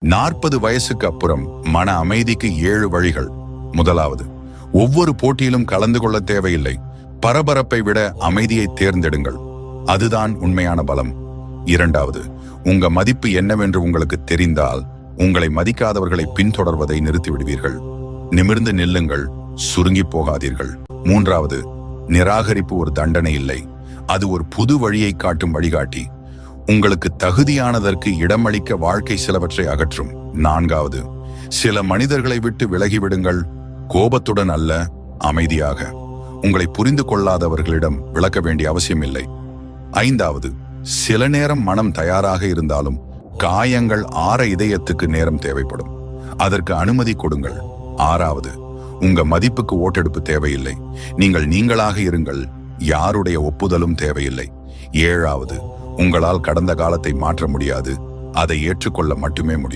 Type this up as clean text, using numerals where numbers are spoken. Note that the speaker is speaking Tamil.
40 வயசுக்கு அப்புறம் மன அமைதிக்கு 7 வழிகள். முதலாவது, ஒவ்வொரு போட்டியிலும் கலந்து கொள்ள தேவையில்லை. பரபரப்பை விட அமைதியை தேர்ந்தெடுங்கள். அதுதான் உண்மையான பலம். இரண்டாவது, உங்க மதிப்பு என்னவென்று உங்களுக்கு தெரிந்தால் உங்களை மதிக்காதவர்களை பின்தொடர்வதை நிறுத்திவிடுவீர்கள். நிமிர்ந்து நில்லுங்கள், சுருங்கி போகாதீர்கள். மூன்றாவது, நிராகரிப்பு ஒரு தண்டனை இல்லை, அது ஒரு புது வழியை காட்டும் வழிகாட்டி. உங்களுக்கு தகுதியானதற்கு இடமளிக்க வாழ்க்கை சிலவற்றை அகற்றும். நான்காவது, சில மனிதர்களை விட்டு விலகிவிடுங்கள், கோபத்துடன் அல்ல, அமைதியாக. உங்களை புரிந்து கொள்ளாதவர்களிடம் விளக்க வேண்டிய அவசியம் இல்லை. ஐந்தாவது, சில நேரம் மனம் தயாராக இருந்தாலும் காயங்கள் ஆற இதயத்துக்கு நேரம் தேவைப்படும், அதற்கு அனுமதி கொடுங்கள். ஆறாவது, உங்க மதிப்புக்கு ஓட்டெடுப்பு தேவையில்லை, நீங்கள் நீங்களாக இருங்கள், யாருடைய ஒப்புதலும் தேவையில்லை. ஏழாவது, உங்களால் கடந்த காலத்தை மாற்ற முடியாது, அதை ஏற்றுக்கொள்ள மட்டுமே முடியும்.